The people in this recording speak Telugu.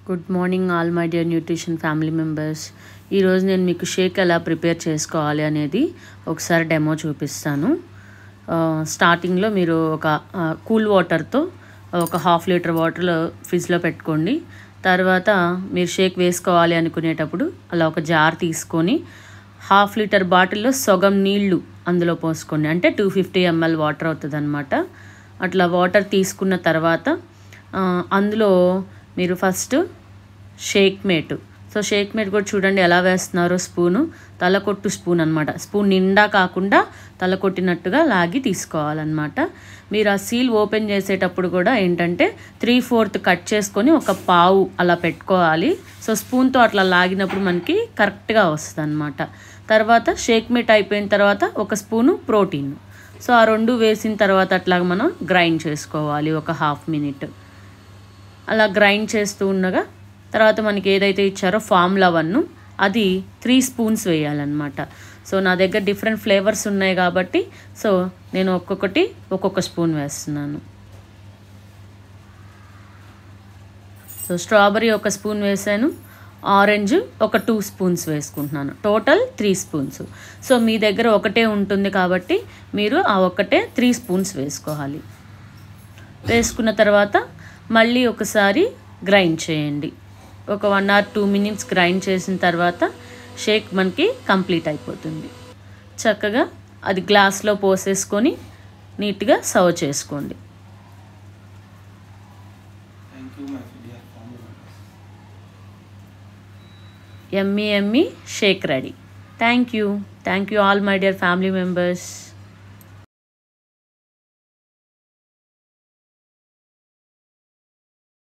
Good morning all my dear nutrition family members. ఈరోజు నేను మీకు షేక్ ఎలా ప్రిపేర్ చేసుకోవాలి అనేది ఒకసారి డెమో చూపిస్తాను. స్టార్టింగ్లో మీరు ఒక కూల్ వాటర్తో ఒక 1/2 లీటర్ వాటర్ ఫ్రిడ్జ్లో పెట్టుకోండి. తర్వాత మీరు షేక్ వేసుకోవాలి అనుకునేటప్పుడు అలా ఒక జార్ తీసుకొని 1/2 లీటర్ బాటిల్లో సగం నీళ్లు అందులో పోసుకోండి. అంటే 250 ml వాటర్ అవుతుంది అన్నమాట. అట్లా వాటర్ తీసుకున్న తర్వాత అందులో మీరు ఫస్ట్ షేక్ మేట్ కూడా చూడండి ఎలా వేస్తున్నారో. స్పూను తలకొట్టు స్పూన్ అనమాట. స్పూన్ నిండా కాకుండా తలకొట్టినట్టుగా లాగి తీసుకోవాలన్నమాట. మీరు ఆ సీల్ ఓపెన్ చేసేటప్పుడు కూడా ఏంటంటే 3/4 కట్ చేసుకొని ఒక పావు అలా పెట్టుకోవాలి. సో స్పూన్తో అట్లా లాగినప్పుడు మనకి కరెక్ట్గా వస్తుంది అనమాట. తర్వాత షేక్ మేట్ అయిపోయిన తర్వాత ఒక స్పూను ప్రోటీన్. సో ఆ రెండు వేసిన తర్వాత అట్లాగా మనం గ్రైండ్ చేసుకోవాలి ఒక 1/2 minute. అలా గ్రైండ్ చేస్తూ ఉండగా తర్వాత మనకి ఏదైతే ఇచ్చారో ఫార్ములా 1 అది 3 స్పూన్స్ వేయాలన్నమాట. సో నా దగ్గర డిఫరెంట్ ఫ్లేవర్స్ ఉన్నాయి కాబట్టి సో నేను ఒక్కొక్క స్పూన్ వేస్తున్నాను. సో స్ట్రాబెర్రీ ఒక స్పూన్ వేసాను, ఆరెంజ్ ఒక 2 స్పూన్స్ వేసుకుంటున్నాను. Total 3 spoons. సో మీ దగ్గర ఒకటే ఉంటుంది కాబట్టి మీరు ఆ 3 స్పూన్స్ వేసుకోవాలి. వేసుకున్న తర్వాత మళ్ళీ ఒకసారి గ్రైండ్ చేయండి. ఒక 1 or 2 minutes గ్రైండ్ చేసిన తర్వాత షేక్ మనకి కంప్లీట్ అయిపోతుంది. చక్కగా అది గ్లాస్లో పోసేసుకొని నీట్గా సర్వ్ చేసుకోండి. Yummy shake ready. Thank you all my dear family members.